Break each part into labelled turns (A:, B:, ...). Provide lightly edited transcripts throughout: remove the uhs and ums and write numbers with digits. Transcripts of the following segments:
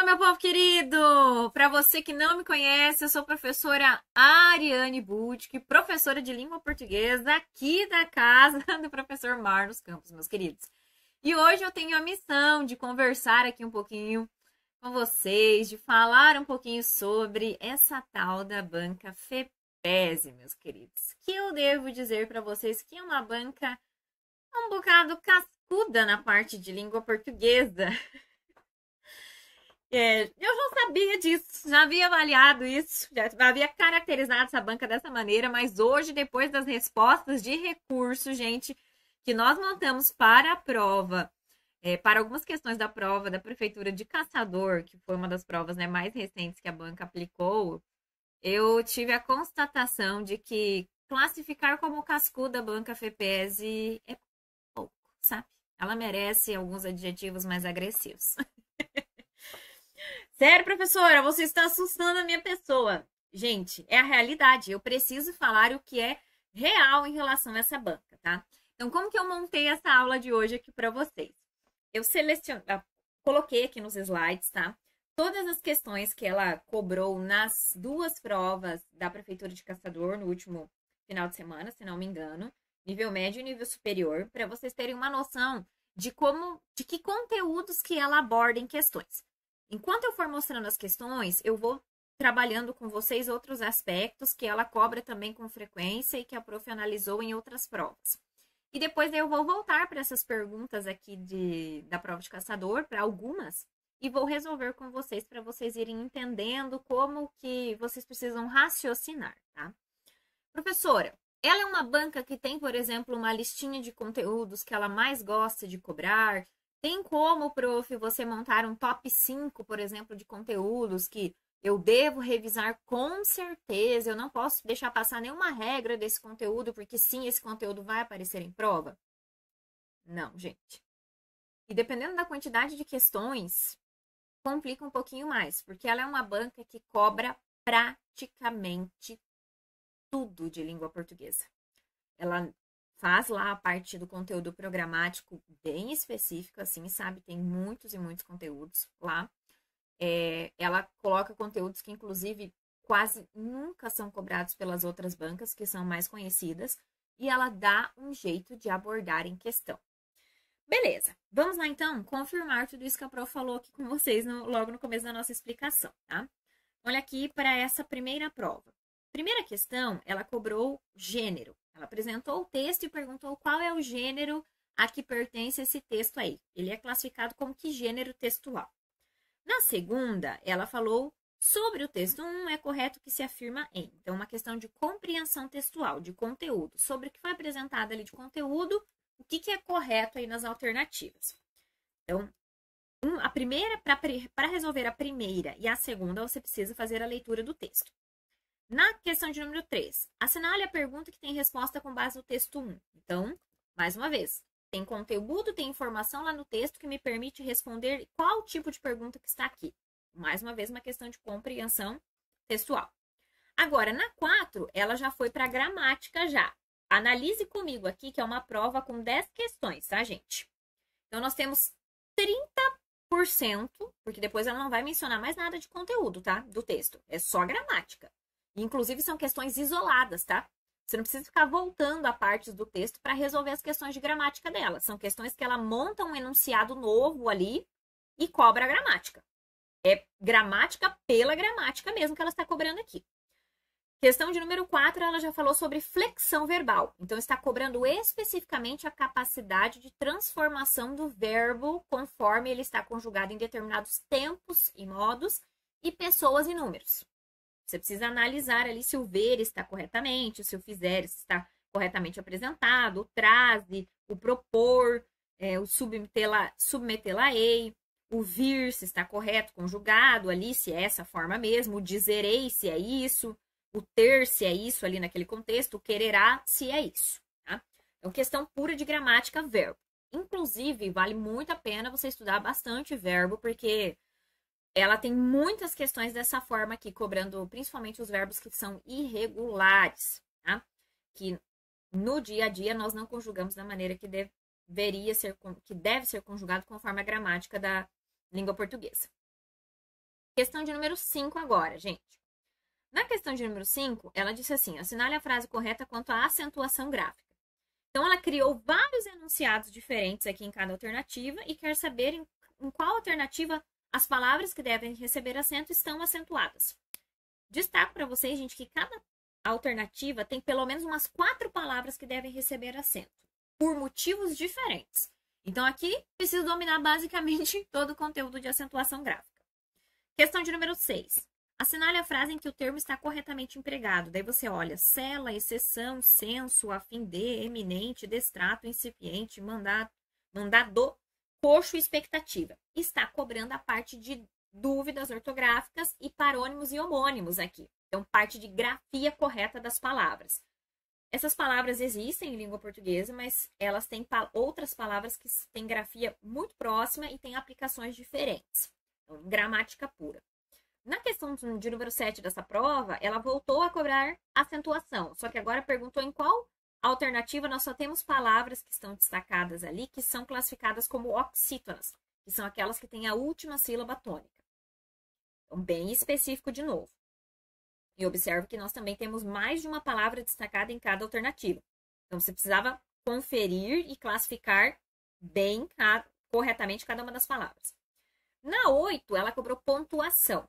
A: Fala, meu povo querido! Para você que não me conhece, eu sou a professora Ariane Budke, professora de língua portuguesa aqui da casa do professor Marlos Campos, meus queridos. E hoje eu tenho a missão de conversar aqui um pouquinho com vocês, de falar um pouquinho sobre essa tal da banca FEPESE, meus queridos. Que eu devo dizer para vocês que é uma banca um bocado cascuda na parte de língua portuguesa. Eu já sabia disso, já havia avaliado isso, já havia caracterizado essa banca dessa maneira, mas hoje, depois das respostas de recurso, gente, que nós montamos para a prova, para algumas questões da prova da Prefeitura de Caçador, que foi uma das provas, né, mais recentes que a banca aplicou, eu tive a constatação de que classificar como cascuda a banca FEPESE é pouco, sabe? Ela merece alguns adjetivos mais agressivos. Sério, professora, você está assustando a minha pessoa. Gente, é a realidade. Eu preciso falar o que é real em relação a essa banca, tá? Então, como que eu montei essa aula de hoje aqui para vocês? Eu coloquei aqui nos slides, tá? Todas as questões que ela cobrou nas duas provas da Prefeitura de Caçador no último final de semana, se não me engano, nível médio e nível superior, para vocês terem uma noção de que conteúdos que ela aborda em questões. Enquanto eu for mostrando as questões, eu vou trabalhando com vocês outros aspectos que ela cobra também com frequência e que a prof analisou em outras provas. E depois eu vou voltar para essas perguntas aqui da prova de caçador, para algumas, e vou resolver com vocês para vocês irem entendendo como que vocês precisam raciocinar, tá? Professora, ela é uma banca que tem, por exemplo, uma listinha de conteúdos que ela mais gosta de cobrar. Tem como, prof, você montar um top 5, por exemplo, de conteúdos que eu devo revisar com certeza, eu não posso deixar passar nenhuma regra desse conteúdo, porque sim, esse conteúdo vai aparecer em prova? Não, gente. E dependendo da quantidade de questões, complica um pouquinho mais, porque ela é uma banca que cobra praticamente tudo de língua portuguesa. Ela faz lá a parte do conteúdo programático bem específico, assim, sabe? Tem muitos e muitos conteúdos lá. Ela coloca conteúdos que, inclusive, quase nunca são cobrados pelas outras bancas, que são mais conhecidas, e ela dá um jeito de abordar em questão. Beleza, vamos lá então confirmar tudo isso que a prof falou aqui com vocês logo no começo da nossa explicação, tá? Olha aqui para essa primeira prova. Primeira questão, ela cobrou gênero. Ela apresentou o texto e perguntou qual é o gênero a que pertence esse texto aí. Ele é classificado como que gênero textual. Na segunda, ela falou sobre o texto 1, é correto que se afirma em. Então, uma questão de compreensão textual, de conteúdo. Sobre o que foi apresentado ali de conteúdo, o que é correto aí nas alternativas. Então, a primeira, para resolver a primeira e a segunda, você precisa fazer a leitura do texto. Na questão de número 3, assinale a pergunta que tem resposta com base no texto 1. Então, mais uma vez, tem conteúdo, tem informação lá no texto que me permite responder qual tipo de pergunta que está aqui. Mais uma vez, uma questão de compreensão textual. Agora, na 4, ela já foi para a gramática já. Analise comigo aqui, que é uma prova com 10 questões, tá, gente? Então, nós temos 30%, porque depois ela não vai mencionar mais nada de conteúdo, tá? Do texto. É só gramática. Inclusive, são questões isoladas, tá? Você não precisa ficar voltando a partes do texto para resolver as questões de gramática dela. São questões que ela monta um enunciado novo ali e cobra a gramática. É gramática pela gramática mesmo que ela está cobrando aqui. Questão de número 4, ela já falou sobre flexão verbal. Então, está cobrando especificamente a capacidade de transformação do verbo conforme ele está conjugado em determinados tempos e modos e pessoas e números. Você precisa analisar ali se o ver está corretamente, se o fizer está corretamente apresentado, o trase, o propor, o submetê-la-ei, o vir se está correto, conjugado ali, se é essa forma mesmo, o dizerei se é isso, o ter se é isso ali naquele contexto, o quererá se é isso. Tá? Então, questão pura de gramática, verbo. Inclusive, vale muito a pena você estudar bastante verbo, porque ela tem muitas questões dessa forma aqui, cobrando principalmente os verbos que são irregulares, tá? Que no dia a dia nós não conjugamos da maneira que deve ser conjugado conforme a gramática da língua portuguesa. Questão de número 5 agora, gente. Na questão de número 5, ela disse assim: assinale a frase correta quanto à acentuação gráfica. Então, ela criou vários enunciados diferentes aqui em cada alternativa e quer saber em qual alternativa as palavras que devem receber acento estão acentuadas. Destaco para vocês, gente, que cada alternativa tem pelo menos umas 4 palavras que devem receber acento, por motivos diferentes. Então, aqui, preciso dominar basicamente todo o conteúdo de acentuação gráfica. Questão de número 6. Assinale a frase em que o termo está corretamente empregado. Daí você olha, cela, exceção, senso, a fim de, eminente, destrato, incipiente, mandado, coxo e expectativa. Está cobrando a parte de dúvidas ortográficas e parônimos e homônimos aqui. Então, parte de grafia correta das palavras. Essas palavras existem em língua portuguesa, mas elas têm outras palavras que têm grafia muito próxima e têm aplicações diferentes. Então, gramática pura. Na questão de número 7 dessa prova, ela voltou a cobrar acentuação. Só que agora perguntou em qual alternativa nós só temos palavras que estão destacadas ali, que são classificadas como oxítonas, que são aquelas que têm a última sílaba tônica. Então, bem específico de novo. E observe que nós também temos mais de uma palavra destacada em cada alternativa. Então, você precisava conferir e classificar bem, corretamente cada uma das palavras. Na 8, ela cobrou pontuação.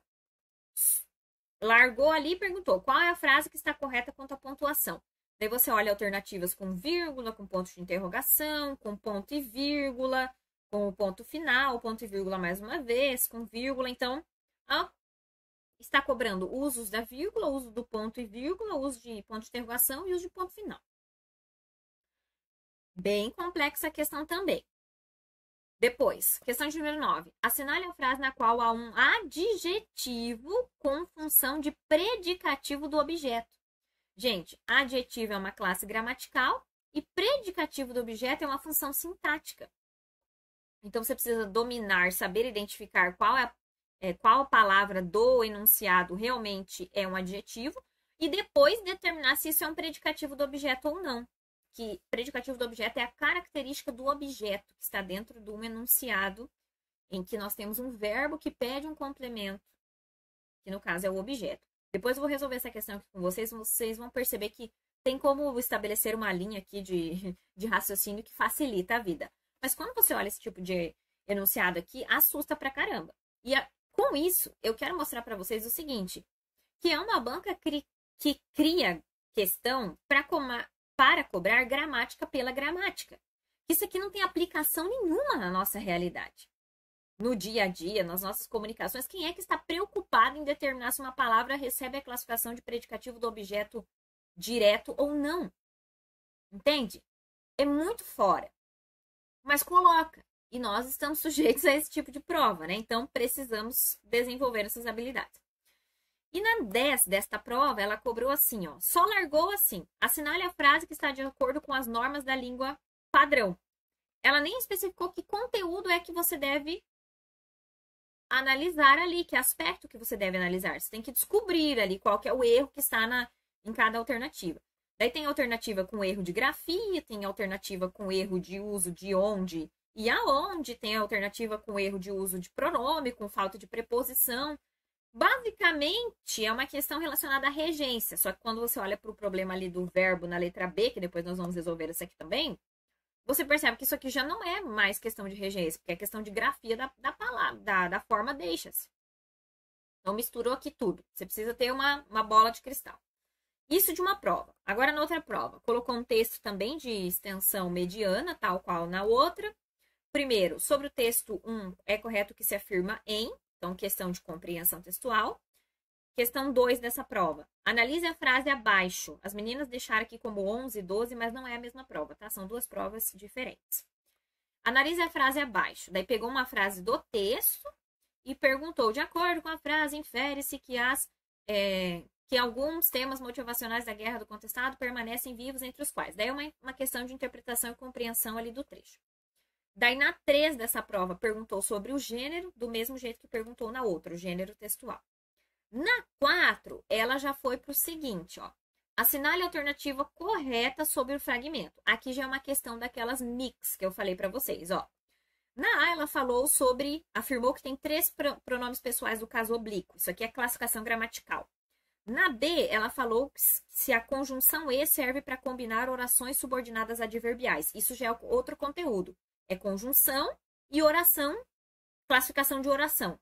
A: Largou ali e perguntou qual é a frase que está correta quanto à pontuação. Daí você olha alternativas com vírgula, com ponto de interrogação, com ponto e vírgula, com o ponto final, ponto e vírgula mais uma vez, com vírgula. Então, está cobrando usos da vírgula, uso do ponto e vírgula, uso de ponto de interrogação e uso de ponto final. Bem complexa a questão também. Depois, questão de número 9. Assinale a frase na qual há um adjetivo com função de predicativo do objeto. Gente, adjetivo é uma classe gramatical e predicativo do objeto é uma função sintática. Então, você precisa dominar, saber identificar qual palavra do enunciado realmente é um adjetivo e depois determinar se isso é um predicativo do objeto ou não. Que predicativo do objeto é a característica do objeto que está dentro de um enunciado em que nós temos um verbo que pede um complemento, que no caso é o objeto. Depois eu vou resolver essa questão aqui com vocês vão perceber que tem como estabelecer uma linha aqui de raciocínio que facilita a vida. Mas quando você olha esse tipo de enunciado aqui, assusta pra caramba. E com isso, eu quero mostrar para vocês o seguinte, que é uma banca que cria questão para cobrar gramática pela gramática. Isso aqui não tem aplicação nenhuma na nossa realidade. No dia a dia, nas nossas comunicações, quem é que está preocupado em determinar se uma palavra recebe a classificação de predicativo do objeto direto ou não? Entende? É muito fora. Mas coloca. E nós estamos sujeitos a esse tipo de prova, né? Então, precisamos desenvolver essas habilidades. E na 10 desta prova, ela cobrou assim, ó. Só largou assim. Assinale a frase que está de acordo com as normas da língua padrão. Ela nem especificou que conteúdo é que você deve analisar ali, que aspecto que você deve analisar. Você tem que descobrir ali qual que é o erro que está em cada alternativa. Daí tem alternativa com erro de grafia, tem alternativa com erro de uso de onde e aonde, tem alternativa com erro de uso de pronome, com falta de preposição. Basicamente, é uma questão relacionada à regência. Só que quando você olha para o problema ali do verbo na letra B, que depois nós vamos resolver isso aqui também, você percebe que isso aqui já não é mais questão de regência, porque é questão de grafia da palavra, da forma deixa-se. Então, misturou aqui tudo. Você precisa ter uma bola de cristal. Isso de uma prova. Agora, na outra prova, colocou um texto também de extensão mediana, tal qual na outra. Primeiro, sobre o texto 1, é correto que se afirma em. Então, questão de compreensão textual. Questão 2 dessa prova. Analise a frase abaixo. As meninas deixaram aqui como 11 e 12, mas não é a mesma prova, tá? São duas provas diferentes. Analise a frase abaixo. Daí pegou uma frase do texto e perguntou, de acordo com a frase, infere-se que alguns temas motivacionais da Guerra do Contestado permanecem vivos, entre os quais. Daí é uma questão de interpretação e compreensão ali do trecho. Daí, na 3 dessa prova, perguntou sobre o gênero, do mesmo jeito que perguntou na outra, o gênero textual. Na 4, ela já foi para o seguinte, ó. Assinale a alternativa correta sobre o fragmento. Aqui já é uma questão daquelas mix que eu falei para vocês, ó. Na A, ela afirmou que tem 3 pronomes pessoais do caso oblíquo. Isso aqui é classificação gramatical. Na B, ela falou se a conjunção e serve para combinar orações subordinadas adverbiais. Isso já é outro conteúdo. É conjunção e oração, classificação de oração,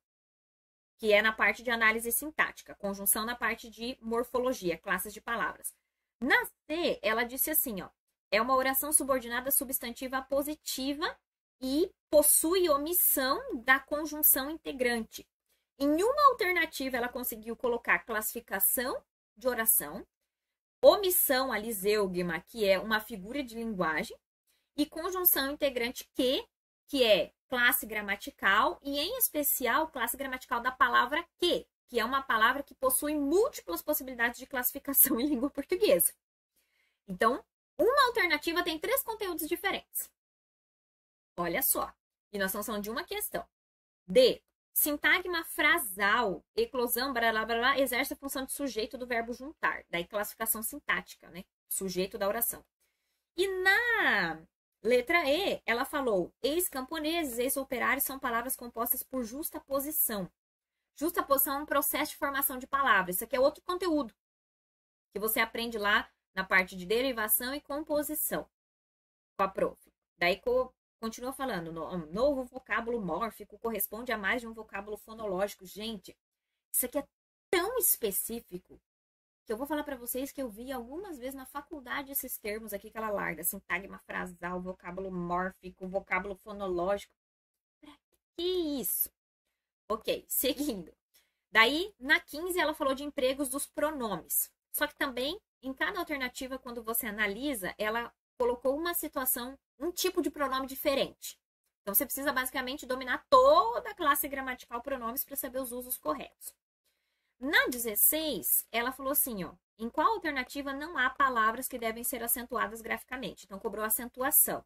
A: que é na parte de análise sintática. Conjunção na parte de morfologia, classes de palavras. Na C, ela disse assim, ó, é uma oração subordinada substantiva positiva e possui omissão da conjunção integrante. Em uma alternativa, ela conseguiu colocar classificação de oração, omissão aliseugma, que é uma figura de linguagem, e conjunção integrante que é classe gramatical, e em especial, classe gramatical da palavra que é uma palavra que possui múltiplas possibilidades de classificação em língua portuguesa. Então, uma alternativa tem 3 conteúdos diferentes. Olha só. E nós estamos falando de uma questão. D. Sintagma frasal, eclosão, blá, blá, blá, exerce a função de sujeito do verbo juntar. Daí classificação sintática, né? Sujeito da oração. E na letra E, ela falou, ex-camponeses, ex-operários são palavras compostas por justa posição. Justa posição é um processo de formação de palavras. Isso aqui é outro conteúdo que você aprende lá na parte de derivação e composição com a prof. Daí continua falando, novo vocábulo mórfico corresponde a mais de um vocábulo fonológico. Gente, isso aqui é tão específico que eu vou falar para vocês que eu vi algumas vezes na faculdade esses termos aqui que ela larga. Sintagma frasal, vocábulo mórfico, vocábulo fonológico. Pra que isso? Ok, seguindo. Daí, na 15, ela falou de empregos dos pronomes. Só que também, em cada alternativa, quando você analisa, ela colocou uma situação, um tipo de pronome diferente. Então, você precisa basicamente dominar toda a classe gramatical pronomes para saber os usos corretos. Na 16, ela falou assim, ó, em qual alternativa não há palavras que devem ser acentuadas graficamente? Então, cobrou acentuação.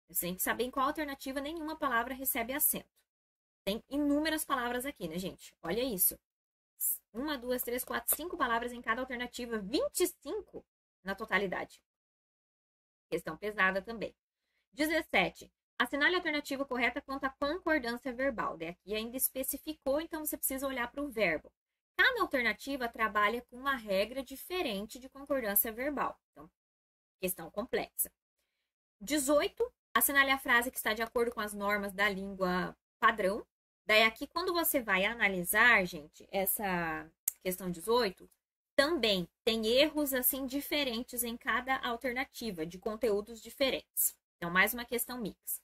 A: Você tem que saber em qual alternativa nenhuma palavra recebe acento. Tem inúmeras palavras aqui, né, gente? Olha isso. 1, 2, 3, 4, 5 palavras em cada alternativa, 25 na totalidade. Questão pesada também. 17. Assinale a alternativa correta quanto à concordância verbal. Aqui ainda especificou, então você precisa olhar para o verbo. Cada alternativa trabalha com uma regra diferente de concordância verbal. Então, questão complexa. 18. Assinale a frase que está de acordo com as normas da língua padrão. Daí aqui, quando você vai analisar, gente, essa questão 18, também tem erros, assim, diferentes em cada alternativa, de conteúdos diferentes. Então, mais uma questão mix.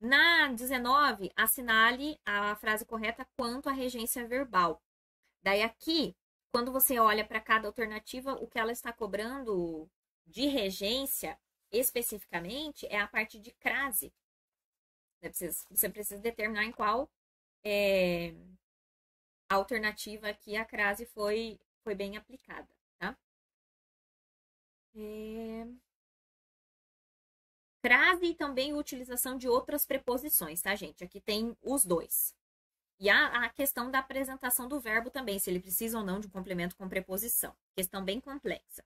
A: Na 19, assinale a frase correta quanto à regência verbal. Daí aqui, quando você olha para cada alternativa, o que ela está cobrando de regência, especificamente, é a parte de crase. Você precisa determinar em qual alternativa aqui a crase foi bem aplicada, tá? Crase e também utilização de outras preposições, tá, gente? Aqui tem os dois. E a questão da apresentação do verbo também, se ele precisa ou não de um complemento com preposição. Questão bem complexa.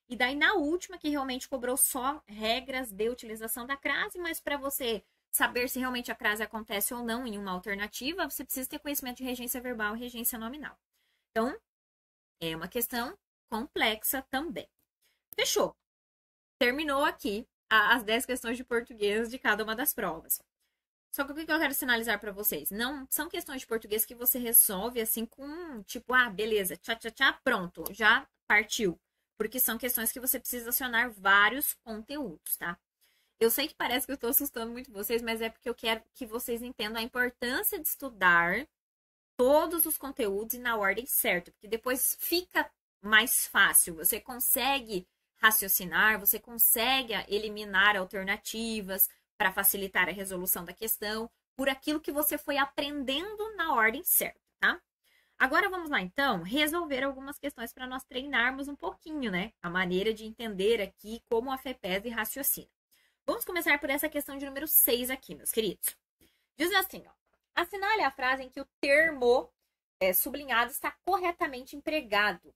A: E daí, na última, que realmente cobrou só regras de utilização da crase, mas para você saber se realmente a crase acontece ou não em uma alternativa, você precisa ter conhecimento de regência verbal e regência nominal. Então, é uma questão complexa também. Fechou. Terminou aqui as 10 questões de português de cada uma das provas. Só que o que eu quero sinalizar para vocês? Não são questões de português que você resolve assim com, tipo, beleza, tchá, tchá, tchá, pronto, já partiu. Porque são questões que você precisa acionar vários conteúdos, tá? Eu sei que parece que eu estou assustando muito vocês, mas é porque eu quero que vocês entendam a importância de estudar todos os conteúdos e na ordem certa, porque depois fica mais fácil, você consegue raciocinar, você consegue eliminar alternativas para facilitar a resolução da questão por aquilo que você foi aprendendo na ordem certa, tá? Agora vamos lá, então, resolver algumas questões para nós treinarmos um pouquinho, né? A maneira de entender aqui como a FEPESE raciocina. Vamos começar por essa questão de número 6 aqui, meus queridos. Diz assim, ó. Assinale a frase em que o termo sublinhado está corretamente empregado.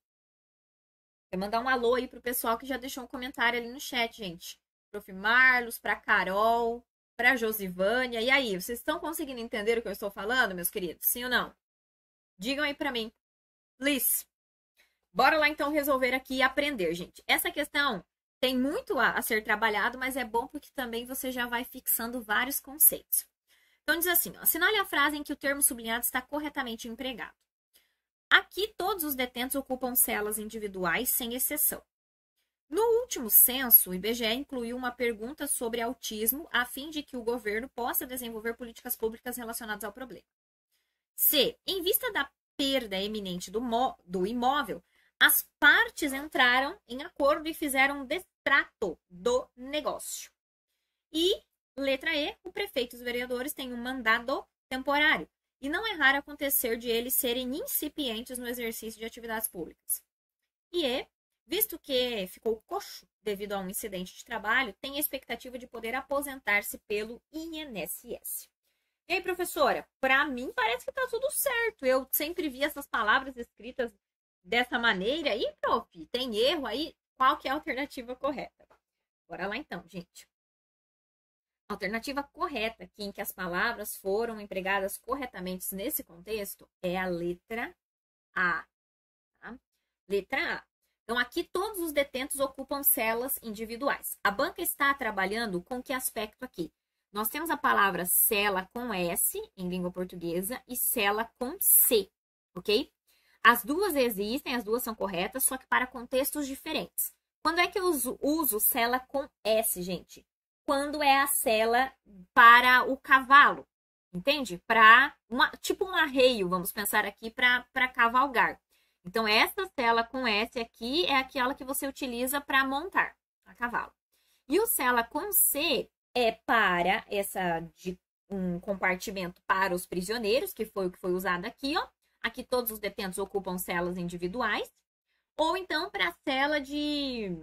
A: Vou mandar um alô aí pro pessoal que já deixou um comentário ali no chat, gente. Prof. Marlos, pra Carol, para Josivânia. E aí, vocês estão conseguindo entender o que eu estou falando, meus queridos? Sim ou não? Digam aí para mim. Please. Bora lá, então, resolver aqui e aprender, gente. Essa questão tem muito a ser trabalhado, mas é bom porque também você já vai fixando vários conceitos. Então, diz assim, ó, assinale a frase em que o termo sublinhado está corretamente empregado. Aqui, todos os detentos ocupam celas individuais, sem exceção. No último censo, o IBGE incluiu uma pergunta sobre autismo, a fim de que o governo possa desenvolver políticas públicas relacionadas ao problema. C. Em vista da perda eminente do imóvel, as partes entraram em acordo e fizeram um destrato do negócio. E, letra E, o prefeito e os vereadores têm um mandado temporário. E não é raro acontecer de eles serem incipientes no exercício de atividades públicas. E E, visto que ficou coxo devido a um incidente de trabalho, tem a expectativa de poder aposentar-se pelo INSS. E aí, professora, para mim parece que tá tudo certo. Eu sempre vi essas palavras escritas dessa maneira. E, prof, tem erro aí? Qual que é a alternativa correta? Bora lá então, gente. A alternativa correta aqui, em que as palavras foram empregadas corretamente nesse contexto, é a letra A. Tá? Letra A. Então, aqui todos os detentos ocupam celas individuais. A banca está trabalhando com que aspecto aqui? Nós temos a palavra cela com S, em língua portuguesa, e cela com C, ok? As duas existem, as duas são corretas, só que para contextos diferentes. Quando é que eu uso cela com S, gente? Quando é a cela para o cavalo, entende? Para tipo um arreio, vamos pensar aqui, para cavalgar. Então, essa cela com S aqui é aquela que você utiliza para montar a cavalo. E o cela com C é para um compartimento para os prisioneiros, que foi o que foi usado aqui, ó. Aqui todos os detentos ocupam celas individuais. Ou então para a cela de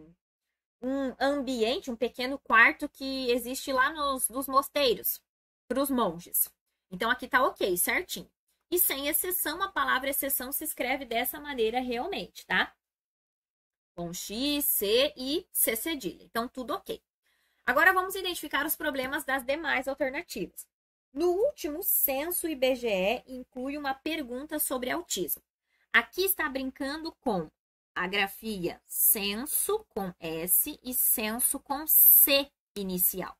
A: um ambiente, um pequeno quarto que existe lá nos mosteiros, para os monges. Então, aqui tá ok, certinho. E sem exceção, a palavra exceção se escreve dessa maneira realmente, tá? Com X, C e C cedilha. Então, tudo ok. Agora, vamos identificar os problemas das demais alternativas. No último censo, o IBGE inclui uma pergunta sobre autismo. Aqui está brincando com a grafia censo com S e censo com C inicial.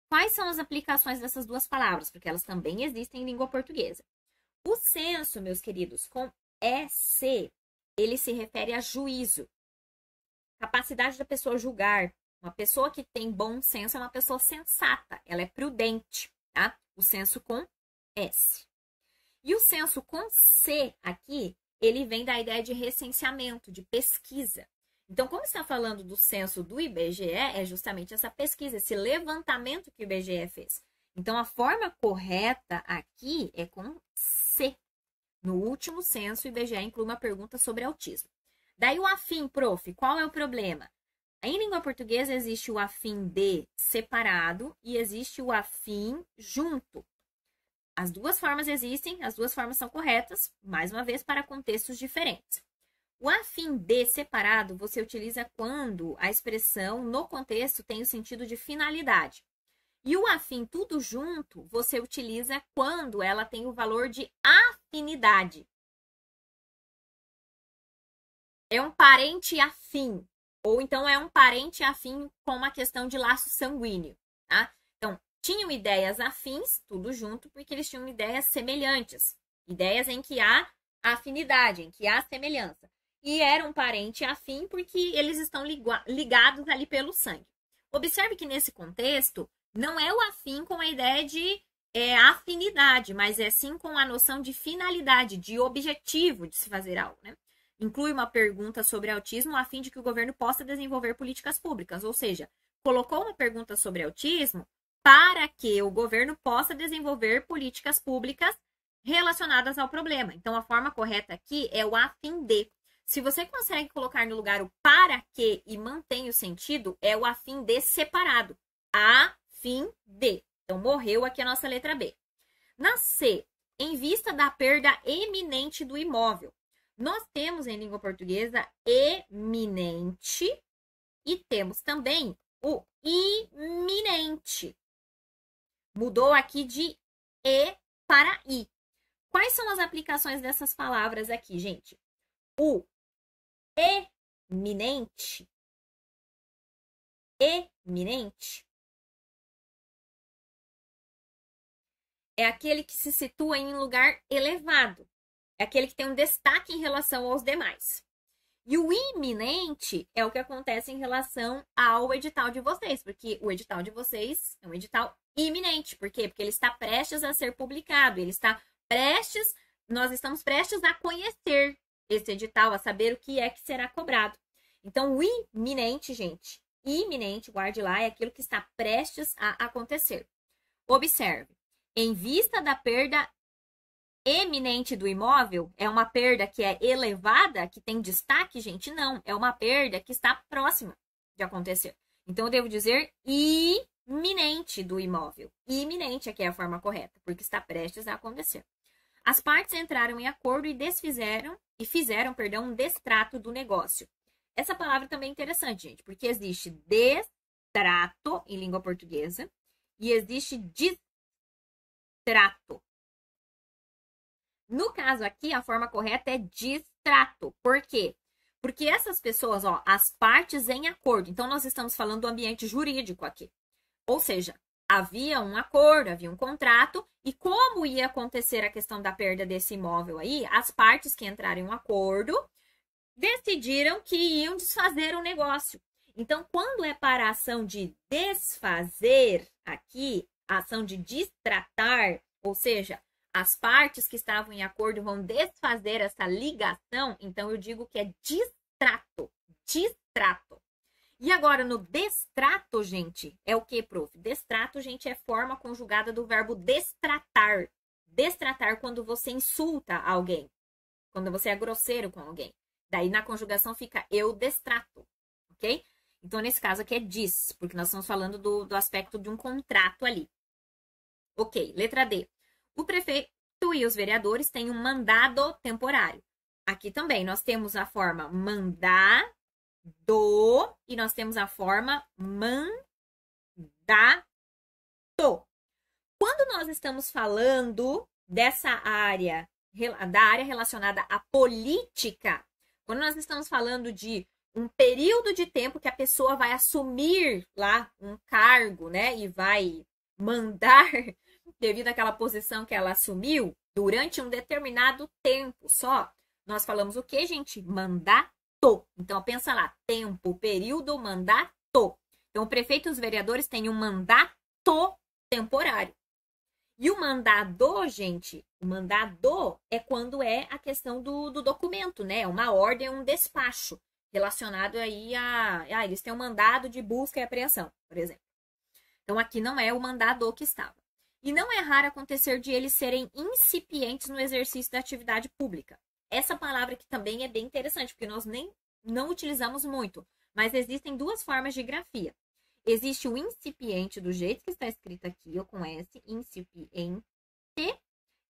A: Quais são as aplicações dessas duas palavras? Porque elas também existem em língua portuguesa. O censo, meus queridos, com SC, ele se refere a juízo. Capacidade da pessoa julgar. Uma pessoa que tem bom senso é uma pessoa sensata, ela é prudente, tá? O censo com S. E o censo com C aqui, ele vem da ideia de recenseamento, de pesquisa. Então, como está falando do censo do IBGE, é justamente essa pesquisa, esse levantamento que o IBGE fez. Então, a forma correta aqui é com C. No último censo, o IBGE inclui uma pergunta sobre autismo. Daí o afim, prof, qual é o problema? Em língua portuguesa existe o afim de separado e existe o afim junto. As duas formas existem, as duas formas são corretas, mais uma vez, para contextos diferentes. O afim de separado você utiliza quando a expressão no contexto tem o sentido de finalidade. E o afim tudo junto você utiliza quando ela tem o valor de afinidade. É um parente afim, ou então é um parente afim com uma questão de laço sanguíneo, tá? Então, tinham ideias afins, tudo junto, porque eles tinham ideias semelhantes. Ideias em que há afinidade, em que há semelhança. E era um parente afim porque eles estão ligados ali pelo sangue. Observe que nesse contexto, não é o afim com a ideia de afinidade, mas é sim com a noção de finalidade, de objetivo de se fazer algo, né? Inclui uma pergunta sobre autismo a fim de que o governo possa desenvolver políticas públicas, ou seja, colocou uma pergunta sobre autismo para que o governo possa desenvolver políticas públicas relacionadas ao problema. Então, a forma correta aqui é o a fim de. Se você consegue colocar no lugar o para que e mantém o sentido, é o a fim de separado. A fim de. Então, morreu aqui a nossa letra B. Na C, em vista da perda eminente do imóvel. Nós temos em língua portuguesa eminente e temos também o iminente. Mudou aqui de E para I. Quais são as aplicações dessas palavras aqui, gente? O eminente. Eminente é aquele que se situa em um lugar elevado. É aquele que tem um destaque em relação aos demais. E o iminente é o que acontece em relação ao edital de vocês, porque o edital de vocês é um edital iminente. Por quê? Porque ele está prestes a ser publicado, ele está prestes, nós estamos prestes a conhecer esse edital, a saber o que é que será cobrado. Então, o iminente, gente, iminente, guarde lá, é aquilo que está prestes a acontecer. Observe, em vista da perda eminente do imóvel, é uma perda que é elevada, que tem destaque, gente? Não, é uma perda que está próxima de acontecer. Então, eu devo dizer iminente do imóvel. Iminente aqui é a forma correta, porque está prestes a acontecer. As partes entraram em acordo e fizeram, um destrato do negócio. Essa palavra também é interessante, gente, porque existe destrato em língua portuguesa e existe distrato. No caso aqui, a forma correta é distrato. Por quê? Porque essas pessoas, ó, as partes em acordo. Então, nós estamos falando do ambiente jurídico aqui. Ou seja, havia um acordo, havia um contrato, e como ia acontecer a questão da perda desse imóvel aí, as partes que entraram em um acordo decidiram que iam desfazer o negócio. Então, quando é para a ação de desfazer aqui, a ação de distratar, ou seja, as partes que estavam em acordo vão desfazer essa ligação, então eu digo que é distrato. Distrato. E agora, no destrato, gente, é o que, prof? Destrato, gente, é forma conjugada do verbo destratar. Destratar quando você insulta alguém. Quando você é grosseiro com alguém. Daí, na conjugação, fica eu destrato. Ok? Então, nesse caso aqui é dis, porque nós estamos falando do aspecto de um contrato ali. Ok, letra D. O prefeito e os vereadores têm um mandado temporário. Aqui também nós temos a forma mandado e nós temos a forma mandato. Quando nós estamos falando dessa área, da área relacionada à política, quando nós estamos falando de um período de tempo que a pessoa vai assumir lá um cargo, né, e vai mandar devido àquela posição que ela assumiu, durante um determinado tempo só, nós falamos o que, gente? Mandato. Então, pensa lá, tempo, período, mandato. Então, o prefeito e os vereadores têm um mandato temporário. E o mandado, gente, o mandado é quando é a questão do documento, né? Uma ordem, um despacho relacionado aí a eles têm um mandado de busca e apreensão, por exemplo. Então, aqui não é o mandado que estava. E não é raro acontecer de eles serem incipientes no exercício da atividade pública. Essa palavra aqui também é bem interessante, porque nós não utilizamos muito. Mas existem duas formas de grafia. Existe o incipiente, do jeito que está escrito aqui, ou com S, incipiente.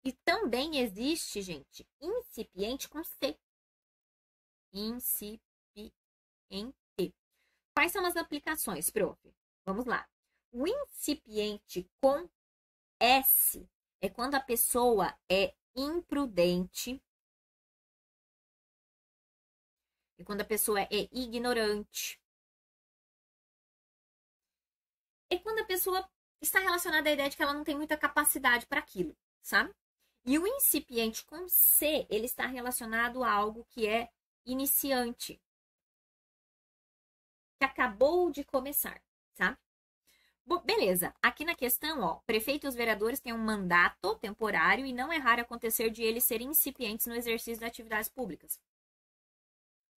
A: E também existe, gente, incipiente com C. Incipiente. Quais são as aplicações, prof? Vamos lá. O incipiente com S é quando a pessoa é imprudente. E quando a pessoa é ignorante. É quando a pessoa está relacionada à ideia de que ela não tem muita capacidade para aquilo, sabe? E o incipiente com C, ele está relacionado a algo que é iniciante. Que acabou de começar, sabe? Bom, beleza, aqui na questão, ó, prefeito e os vereadores têm um mandato temporário e não é raro acontecer de eles serem incipientes no exercício de atividades públicas.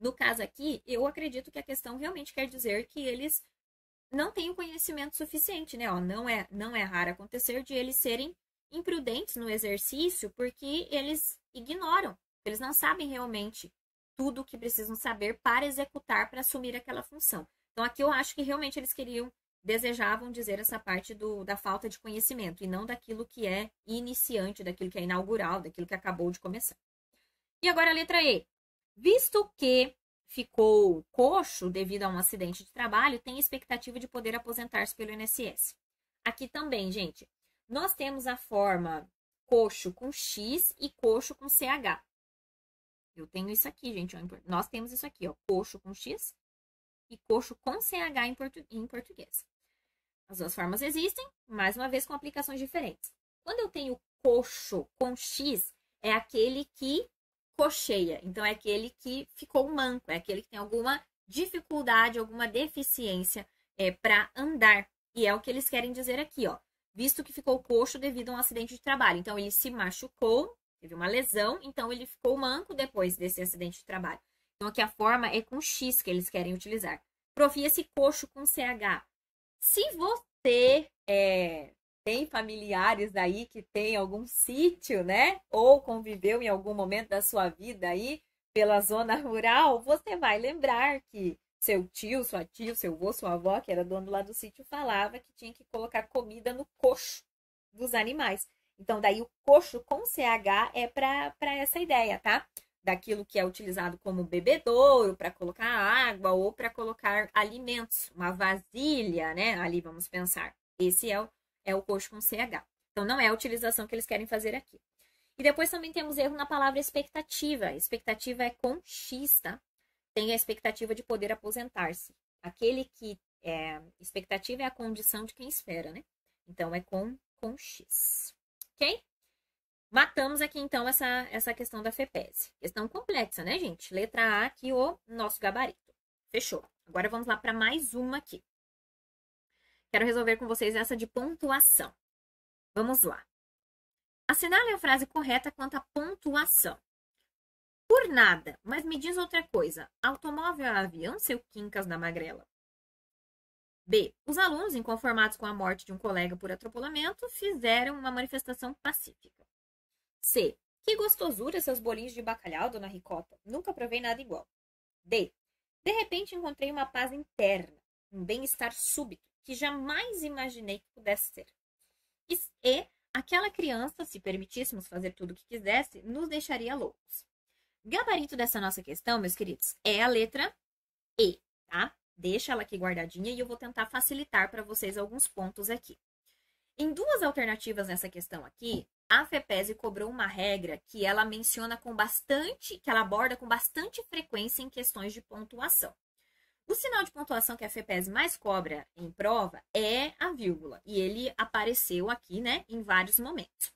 A: No caso aqui, eu acredito que a questão realmente quer dizer que eles não têm o conhecimento suficiente, né? Ó, não é raro acontecer de eles serem imprudentes no exercício porque eles ignoram, eles não sabem realmente tudo o que precisam saber para executar, para assumir aquela função. Então, aqui eu acho que realmente eles desejavam dizer essa parte da falta de conhecimento e não daquilo que é iniciante, daquilo que é inaugural, daquilo que acabou de começar. E agora a letra E. Visto que ficou coxo devido a um acidente de trabalho, tem expectativa de poder aposentar-se pelo INSS. Aqui também, gente, nós temos a forma coxo com X e coxo com CH. Eu tenho isso aqui, gente. Ó, nós temos isso aqui, ó, coxo com X e coxo com CH em português. As duas formas existem, mais uma vez com aplicações diferentes. Quando eu tenho coxo com X, é aquele que cocheia. Então, é aquele que ficou manco, é aquele que tem alguma dificuldade, alguma deficiência para andar. E é o que eles querem dizer aqui, ó. Visto que ficou coxo devido a um acidente de trabalho. Então, ele se machucou, teve uma lesão, então ele ficou manco depois desse acidente de trabalho. Então, aqui a forma é com X que eles querem utilizar. Prof, esse coxo com CH. Se você tem familiares aí que tem algum sítio, né? Ou conviveu em algum momento da sua vida aí pela zona rural, você vai lembrar que seu tio, sua tia, seu avô, sua avó, que era dono lá do sítio, falava que tinha que colocar comida no coxo dos animais. Então, daí o coxo com CH é para essa ideia, tá? Daquilo que é utilizado como bebedouro, para colocar água ou para colocar alimentos, uma vasilha, né? Ali vamos pensar. Esse é o coxo com CH. Então, não é a utilização que eles querem fazer aqui. E depois também temos erro na palavra expectativa. Expectativa é com X, tá? Tem a expectativa de poder aposentar-se. Aquele que expectativa é a condição de quem espera, né? Então, é com X. Ok? Matamos aqui, então, essa questão da FEPESE. Questão complexa, né, gente? Letra A aqui, o nosso gabarito. Fechou. Agora, vamos lá para mais uma aqui. Quero resolver com vocês essa de pontuação. Vamos lá. Assinale a frase correta quanto à pontuação. Por nada, mas me diz outra coisa. Automóvel é avião, seu quincas da magrela? B. Os alunos, inconformados com a morte de um colega por atropelamento, fizeram uma manifestação pacífica. C. Que gostosura seus bolinhos de bacalhau, dona Ricota. Nunca provei nada igual. D. De repente encontrei uma paz interna, um bem-estar súbito, que jamais imaginei que pudesse ser. E aquela criança, se permitíssemos fazer tudo o que quisesse, nos deixaria loucos. Gabarito dessa nossa questão, meus queridos, é a letra E, tá? Deixa ela aqui guardadinha e eu vou tentar facilitar para vocês alguns pontos aqui. Em duas alternativas nessa questão aqui, a FEPESE cobrou uma regra que ela menciona que ela aborda com bastante frequência em questões de pontuação. O sinal de pontuação que a FEPESE mais cobra em prova é a vírgula, e ele apareceu aqui, né, em vários momentos.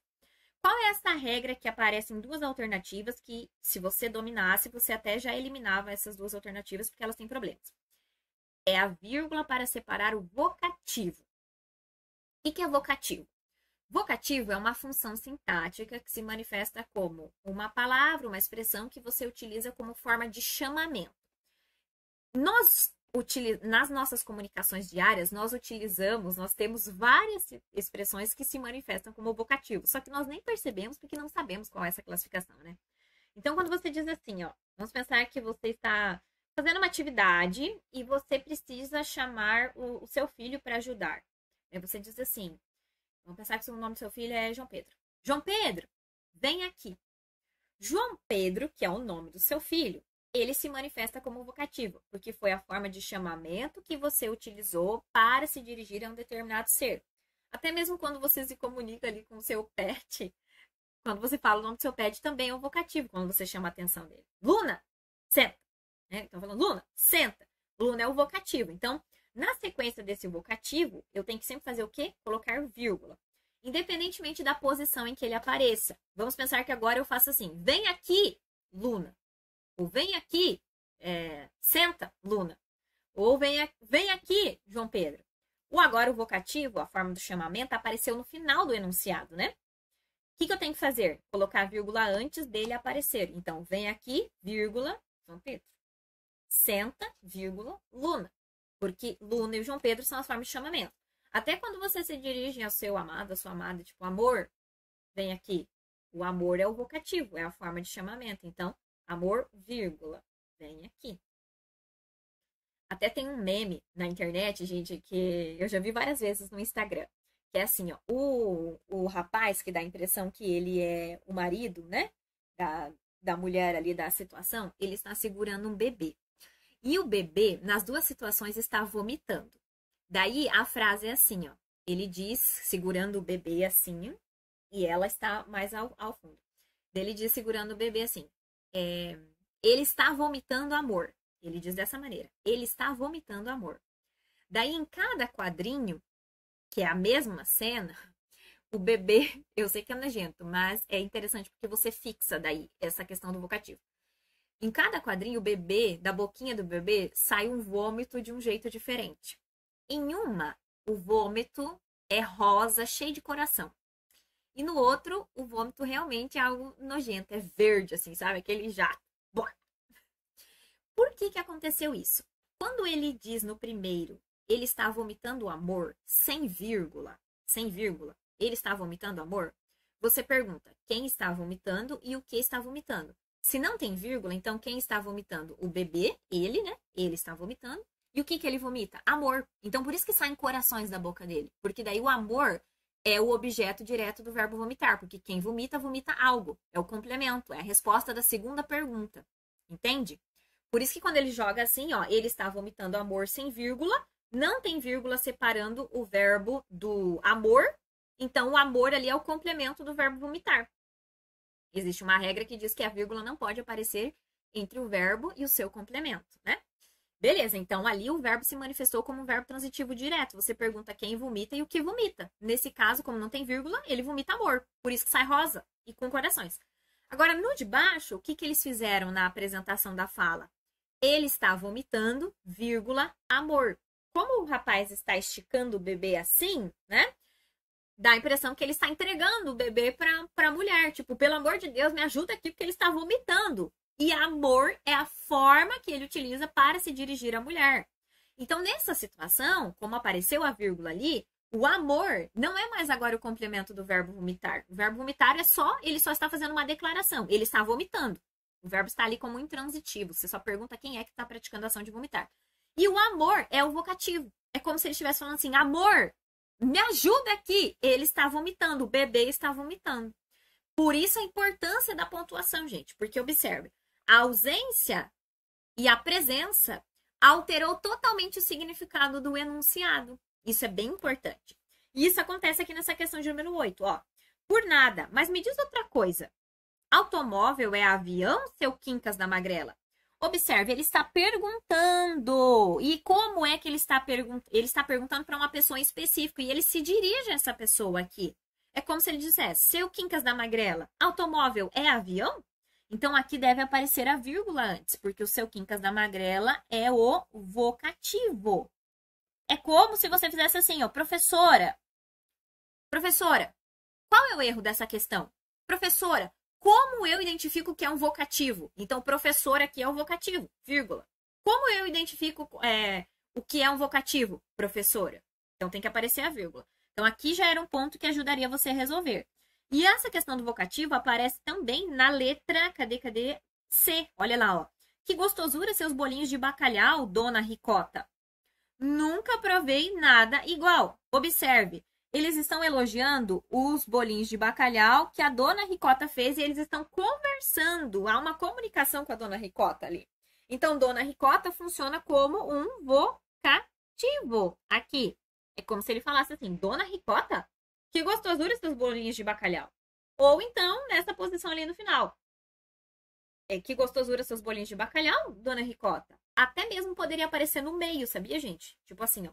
A: Qual é essa regra que aparece em duas alternativas que, se você dominasse, você até já eliminava essas duas alternativas porque elas têm problemas? É a vírgula para separar o vocativo. O que é vocativo? Vocativo é uma função sintática que se manifesta como uma palavra, uma expressão que você utiliza como forma de chamamento. Nas nossas comunicações diárias, nós temos várias expressões que se manifestam como vocativo, só que nós nem percebemos porque não sabemos qual é essa classificação, né? Então, quando você diz assim, ó, vamos pensar que você está fazendo uma atividade e você precisa chamar o seu filho para ajudar. Aí você diz assim, vamos pensar que o nome do seu filho é João Pedro. João Pedro, vem aqui. João Pedro, que é o nome do seu filho, ele se manifesta como vocativo, porque foi a forma de chamamento que você utilizou para se dirigir a um determinado ser. Até mesmo quando você se comunica ali com o seu pet, quando você fala o nome do seu pet, também é um vocativo, quando você chama a atenção dele. Luna, senta. Então, falando, Luna, senta. Luna é o vocativo. Então, na sequência desse vocativo, eu tenho que sempre fazer o quê? Colocar vírgula. Independentemente da posição em que ele apareça. Vamos pensar que agora eu faço assim, vem aqui, Luna. Ou vem aqui, senta, Luna. Ou vem aqui, João Pedro. Ou agora o vocativo, a forma do chamamento, apareceu no final do enunciado, né? O que eu tenho que fazer? Colocar a vírgula antes dele aparecer. Então, vem aqui, vírgula, João Pedro. Senta, vírgula, Luna. Porque Luna e João Pedro são as formas de chamamento. Até quando você se dirige ao seu amado, à sua amada, tipo, amor, vem aqui. O amor é o vocativo, é a forma de chamamento. Então, amor, vírgula, vem aqui. Até tem um meme na internet, gente, que eu já vi várias vezes no Instagram. Que é assim, ó, o rapaz que dá a impressão que ele é o marido, né? Da mulher ali, da situação, ele está segurando um bebê. E o bebê, nas duas situações, está vomitando. Daí, a frase é assim, ó. ele diz, segurando o bebê assim, e ela está mais ao fundo. Ele diz, segurando o bebê assim, ele está vomitando amor. Ele diz dessa maneira, ele está vomitando amor. Daí, em cada quadrinho, que é a mesma cena, o bebê, eu sei que é nojento, mas é interessante porque você fixa daí essa questão do vocativo. Em cada quadrinho, o bebê, da boquinha do bebê, sai um vômito de um jeito diferente. Em uma, o vômito é rosa, cheio de coração. E no outro, o vômito realmente é algo nojento, é verde, assim, sabe? Aquele jato. Por que aconteceu isso? Quando ele diz no primeiro, ele está vomitando amor, sem vírgula, ele está vomitando amor, você pergunta quem está vomitando e o que está vomitando. Se não tem vírgula, então quem está vomitando? O bebê, ele, né? Ele está vomitando. E o que ele vomita? Amor. Então, por isso que saem corações da boca dele. Porque daí o amor é o objeto direto do verbo vomitar. Porque quem vomita, vomita algo. É o complemento, é a resposta da segunda pergunta. Entende? Por isso que quando ele joga assim, ó, ele está vomitando amor sem vírgula, não tem vírgula separando o verbo do amor. Então, o amor ali é o complemento do verbo vomitar. Existe uma regra que diz que a vírgula não pode aparecer entre o verbo e o seu complemento, né? Beleza, então ali o verbo se manifestou como um verbo transitivo direto. Você pergunta quem vomita e o que vomita. Nesse caso, como não tem vírgula, ele vomita amor. Por isso que sai rosa e com corações. Agora, no de baixo, o que eles fizeram na apresentação da fala? Ele está vomitando, vírgula, amor. Como o rapaz está esticando o bebê assim, né? Dá a impressão que ele está entregando o bebê para a mulher. Tipo, pelo amor de Deus, me ajuda aqui porque ele está vomitando. E amor é a forma que ele utiliza para se dirigir à mulher. Então, nessa situação, como apareceu a vírgula ali, o amor não é mais agora o complemento do verbo vomitar. O verbo vomitar ele só está fazendo uma declaração. Ele está vomitando. O verbo está ali como intransitivo. Você só pergunta quem é que está praticando a ação de vomitar. E o amor é o vocativo. É como se ele estivesse falando assim, amor, me ajuda aqui. Ele está vomitando, o bebê está vomitando. Por isso a importância da pontuação, gente. Porque observe, a ausência e a presença alterou totalmente o significado do enunciado. Isso é bem importante. E isso acontece aqui nessa questão de número 8, ó. Por nada. Mas me diz outra coisa. Automóvel é avião, seu Quincas da Magrela? Observe, ele está perguntando. E como é que ele está perguntando? Ele está perguntando para uma pessoa em específico. E ele se dirige a essa pessoa aqui. É como se ele dissesse, seu Quincas da Magrela, automóvel é avião? Então, aqui deve aparecer a vírgula antes, porque o seu Quincas da Magrela é o vocativo. É como se você fizesse assim, ó, professora. Professora, qual é o erro dessa questão? Professora, como eu identifico que é um vocativo? Então, professor aqui é o vocativo, vírgula. Como eu identifico o que é um vocativo? Professora. Então, tem que aparecer a vírgula. Então, aqui já era um ponto que ajudaria você a resolver. E essa questão do vocativo aparece também na letra, cadê? C. Olha lá, ó. Que gostosura seus bolinhos de bacalhau, dona Ricota. Nunca provei nada igual. Observe, eles estão elogiando os bolinhos de bacalhau que a dona Ricota fez e eles estão conversando. Há uma comunicação com a dona Ricota ali. Então, dona Ricota funciona como um vocativo aqui. É como se ele falasse assim, dona Ricota, que gostosura esses bolinhos de bacalhau. Ou então, nessa posição ali no final. Que gostosura seus bolinhos de bacalhau, dona Ricota. Até mesmo poderia aparecer no meio, sabia, gente? Tipo assim, ó.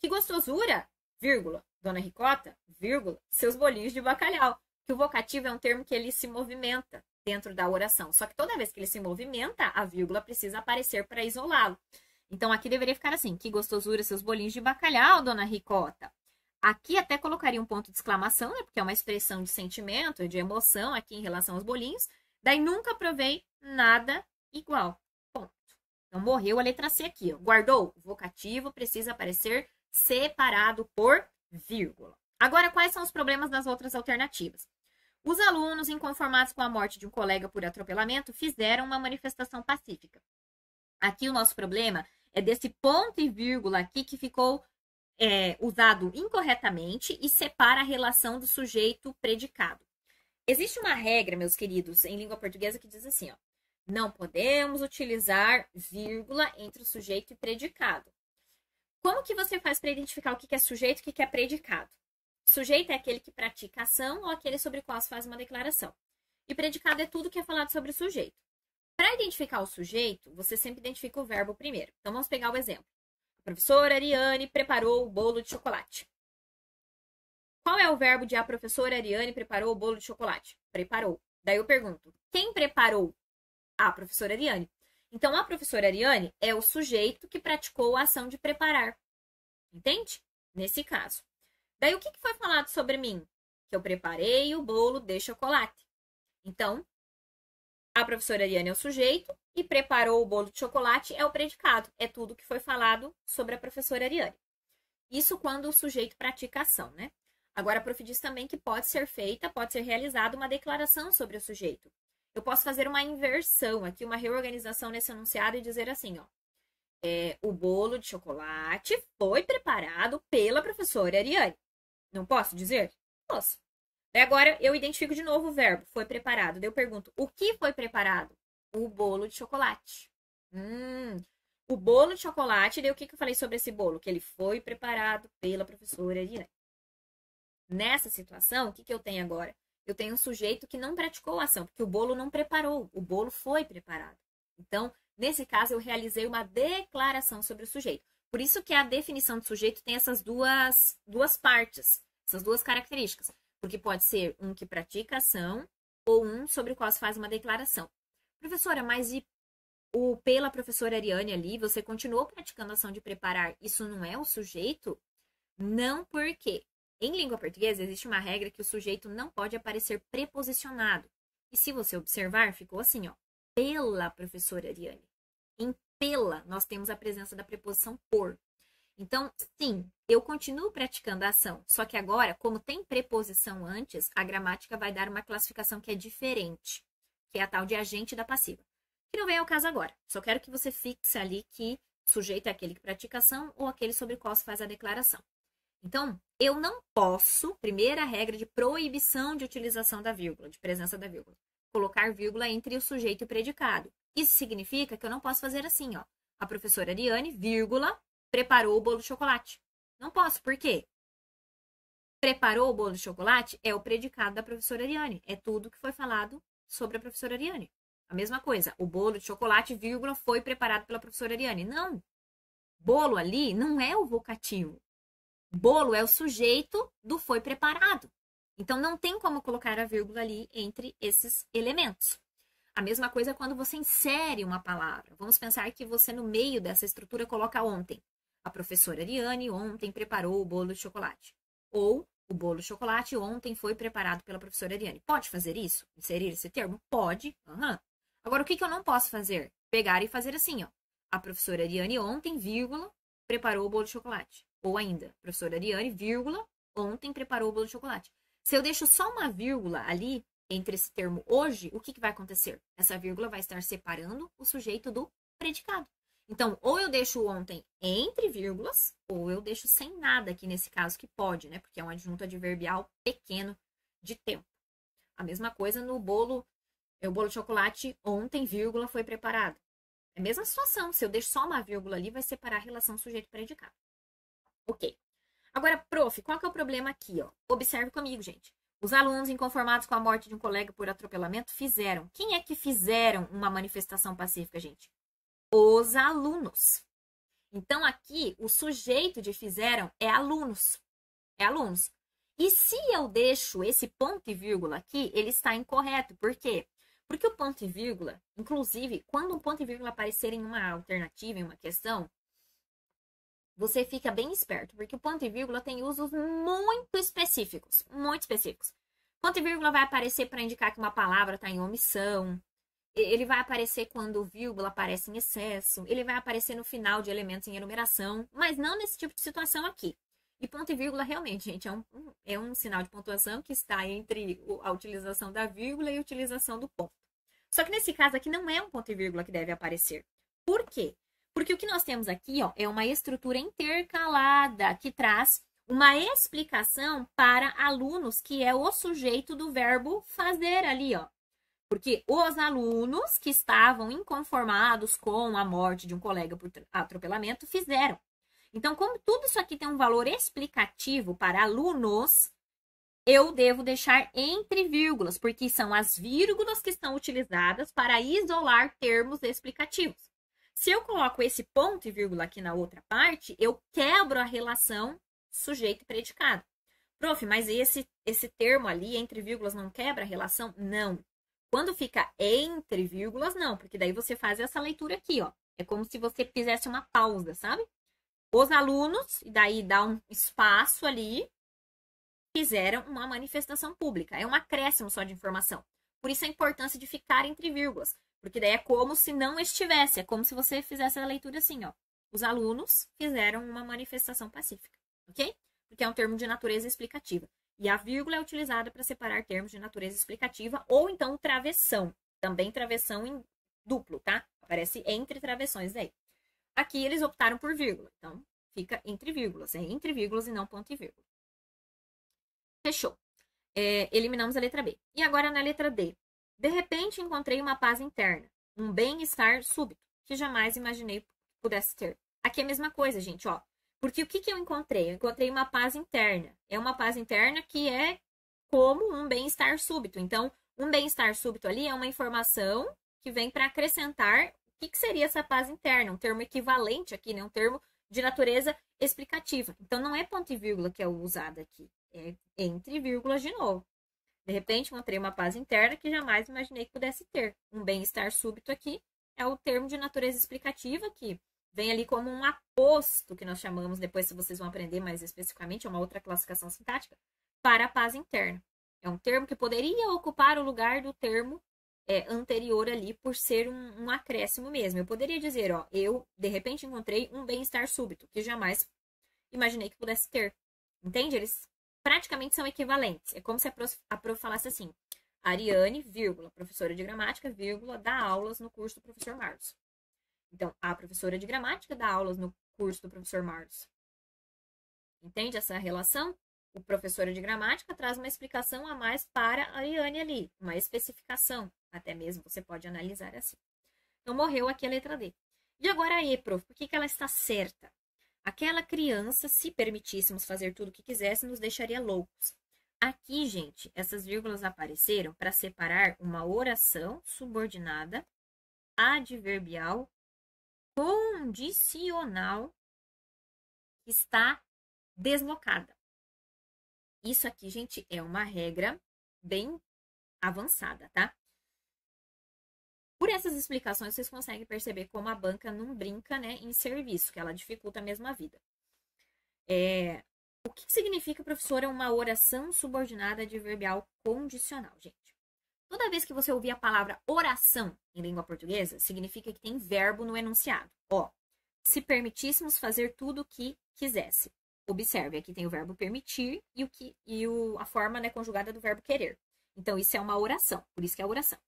A: Que gostosura, vírgula, dona Ricota, vírgula, seus bolinhos de bacalhau. Que o vocativo é um termo que ele se movimenta dentro da oração. Só que toda vez que ele se movimenta, a vírgula precisa aparecer para isolá-lo. Então, aqui deveria ficar assim, que gostosura seus bolinhos de bacalhau, dona Ricota. Aqui até colocaria um ponto de exclamação, né? Porque é uma expressão de sentimento, de emoção aqui em relação aos bolinhos. Daí, nunca provei nada igual. Ponto. Então, morreu a letra C aqui, ó. Guardou? O vocativo precisa aparecer separado por vírgula. Agora, quais são os problemas das outras alternativas? Os alunos, inconformados com a morte de um colega por atropelamento, fizeram uma manifestação pacífica. Aqui o nosso problema é desse ponto e vírgula aqui que ficou usado incorretamente e separa a relação do sujeito predicado. Existe uma regra, meus queridos, em língua portuguesa que diz assim, ó, não podemos utilizar vírgula entre o sujeito e predicado. Como que você faz para identificar o que é sujeito e o que é predicado? Sujeito é aquele que pratica ação ou aquele sobre o qual se faz uma declaração. E predicado é tudo que é falado sobre o sujeito. Para identificar o sujeito, você sempre identifica o verbo primeiro. Então, vamos pegar o exemplo. A professora Ariane preparou o bolo de chocolate. Qual é o verbo de a professora Ariane preparou o bolo de chocolate? Preparou. Daí eu pergunto, quem preparou? A professora Ariane. Então, a professora Ariane é o sujeito que praticou a ação de preparar. Entende? Nesse caso. Daí, o que foi falado sobre mim? Que eu preparei o bolo de chocolate. Então, a professora Ariane é o sujeito e preparou o bolo de chocolate é o predicado. É tudo que foi falado sobre a professora Ariane. Isso quando o sujeito pratica ação, né? Agora, a prof diz também que pode ser realizada uma declaração sobre o sujeito. Eu posso fazer uma inversão aqui, uma reorganização nesse enunciado e dizer assim, ó. O bolo de chocolate foi preparado pela professora Ariane. Não posso dizer? Posso. Daí agora eu identifico de novo o verbo, foi preparado. Daí eu pergunto, o que foi preparado? O bolo de chocolate. O bolo de chocolate, daí o que eu falei sobre esse bolo? Que ele foi preparado pela professora Ariane. Nessa situação, o que eu tenho agora? Eu tenho um sujeito que não praticou a ação, porque o bolo não preparou, o bolo foi preparado. Então, nesse caso, eu realizei uma declaração sobre o sujeito. Por isso que a definição de sujeito tem essas duas partes, essas duas características. Porque pode ser um que pratica ação ou um sobre o qual se faz uma declaração. Professora, mas e pela professora Ariane ali, você continuou praticando a ação de preparar, isso não é o sujeito? Não, porque em língua portuguesa existe uma regra que o sujeito não pode aparecer preposicionado. E se você observar, ficou assim, ó, pela professora Ariane. Em pela, nós temos a presença da preposição por. Então, sim, eu continuo praticando a ação, só que agora, como tem preposição antes, a gramática vai dar uma classificação que é diferente, que é a tal de agente da passiva. Que não vem ao caso agora, só quero que você fixe ali que sujeito é aquele que pratica ação ou aquele sobre o qual se faz a declaração. Então, eu não posso, primeira regra de proibição de utilização da vírgula, de presença da vírgula, colocar vírgula entre o sujeito e o predicado. Isso significa que eu não posso fazer assim, ó. A professora Ariane, vírgula, preparou o bolo de chocolate. Não posso, por quê? Preparou o bolo de chocolate é o predicado da professora Ariane. É tudo que foi falado sobre a professora Ariane. A mesma coisa, o bolo de chocolate, vírgula, foi preparado pela professora Ariane. Não. Bolo ali não é o vocativo. Bolo é o sujeito do foi preparado. Então, não tem como colocar a vírgula ali entre esses elementos. A mesma coisa quando você insere uma palavra. Vamos pensar que você, no meio dessa estrutura, coloca ontem. A professora Ariane ontem preparou o bolo de chocolate. Ou o bolo de chocolate ontem foi preparado pela professora Ariane. Pode fazer isso? Inserir esse termo? Pode. Agora, o que eu não posso fazer? Pegar e fazer assim, ó. A professora Ariane ontem, vírgula, preparou o bolo de chocolate. Ou ainda, a professora Ariane, vírgula, ontem preparou o bolo de chocolate. Se eu deixo só uma vírgula ali, entre esse termo hoje, o que vai acontecer? Essa vírgula vai estar separando o sujeito do predicado. Então, ou eu deixo o ontem entre vírgulas, ou eu deixo sem nada aqui nesse caso, que pode, né? Porque é um adjunto adverbial pequeno de tempo. A mesma coisa no bolo, o bolo de chocolate ontem, vírgula, foi preparado. É a mesma situação, se eu deixo só uma vírgula ali, vai separar a relação sujeito-predicado. Ok. Agora, prof, qual que é o problema aqui, ó? Observe comigo, gente. Os alunos inconformados com a morte de um colega por atropelamento fizeram. Quem é que fizeram uma manifestação pacífica, gente? Os alunos. Então, aqui, o sujeito de fizeram é alunos. É alunos. E se eu deixo esse ponto e vírgula aqui, ele está incorreto. Por quê? Porque o ponto e vírgula, inclusive, quando um ponto e vírgula aparecer em uma alternativa, em uma questão, você fica bem esperto, porque o ponto e vírgula tem usos muito específicos. Muito específicos. Ponto e vírgula vai aparecer para indicar que uma palavra está em omissão. Ele vai aparecer quando vírgula aparece em excesso. Ele vai aparecer no final de elementos em enumeração. Mas não nesse tipo de situação aqui. E ponto e vírgula, realmente, gente, é um sinal de pontuação que está entre a utilização da vírgula e a utilização do ponto. Só que nesse caso aqui não é um ponto e vírgula que deve aparecer. Por quê? Porque o que nós temos aqui, ó, é uma estrutura intercalada que traz uma explicação para alunos, que é o sujeito do verbo fazer ali, ó. Porque os alunos que estavam inconformados com a morte de um colega por atropelamento fizeram. Então, como tudo isso aqui tem um valor explicativo para alunos, eu devo deixar entre vírgulas, porque são as vírgulas que estão utilizadas para isolar termos explicativos. Se eu coloco esse ponto e vírgula aqui na outra parte, eu quebro a relação sujeito e predicado. Prof, mas esse termo ali, entre vírgulas, não quebra a relação? Não. Quando fica entre vírgulas, não, porque daí você faz essa leitura aqui, ó. É como se você fizesse uma pausa, sabe? Os alunos, e daí dá um espaço ali, fizeram uma manifestação pública. É um acréscimo só de informação. Por isso a importância de ficar entre vírgulas. Porque daí é como se não estivesse. É como se você fizesse a leitura assim, ó. Os alunos fizeram uma manifestação pacífica, ok? Porque é um termo de natureza explicativa. E a vírgula é utilizada para separar termos de natureza explicativa ou então travessão. Também travessão em duplo, tá? Aparece entre travessões aí. Aqui eles optaram por vírgula. Então, fica entre vírgulas. É entre vírgulas e não ponto e vírgula. Fechou. Eliminamos a letra B. E agora na letra D. De repente encontrei uma paz interna. Um bem-estar súbito, que jamais imaginei pudesse ter. Aqui é a mesma coisa, gente, ó. Porque o que eu encontrei? Eu encontrei uma paz interna. É uma paz interna que é como um bem-estar súbito. Então, um bem-estar súbito ali é uma informação que vem para acrescentar o que seria essa paz interna. Um termo equivalente aqui, né? Um termo de natureza explicativa. Então, não é ponto e vírgula que é usado aqui. É entre vírgulas de novo. De repente, encontrei uma paz interna que jamais imaginei que pudesse ter. Um bem-estar súbito aqui é o termo de natureza explicativa que vem ali como um aposto, que nós chamamos, depois se vocês vão aprender mais especificamente, é uma outra classificação sintática, para a paz interna. É um termo que poderia ocupar o lugar do termo anterior ali, por ser um acréscimo mesmo. Eu poderia dizer, ó, eu, de repente, encontrei um bem-estar súbito, que jamais imaginei que pudesse ter. Entende? Eles praticamente são equivalentes. É como se a prof falasse assim, Ariane, vírgula, professora de gramática, vírgula, dá aulas no curso do professor Marlos. Então, a professora de gramática dá aulas no curso do professor Marlos. Entende essa relação? O professor de gramática traz uma explicação a mais para a Ariane ali, uma especificação, até mesmo você pode analisar assim. Então, morreu aqui a letra D. E agora a E, prof, por que ela está certa? Aquela criança, se permitíssemos fazer tudo o que quisesse, nos deixaria loucos. Aqui, gente, essas vírgulas apareceram para separar uma oração subordinada, adverbial, condicional, que está deslocada. Isso aqui, gente, é uma regra bem avançada, tá? Por essas explicações, vocês conseguem perceber como a banca não brinca, né, em serviço, que ela dificulta mesmo a vida. O que significa, professora, uma oração subordinada adverbial condicional, gente? Toda vez que você ouvir a palavra oração em língua portuguesa, significa que tem verbo no enunciado. Ó, se permitíssemos fazer tudo o que quisesse. Observe, aqui tem o verbo permitir e a forma, né, conjugada do verbo querer. Então, isso é uma oração, por isso que é oração.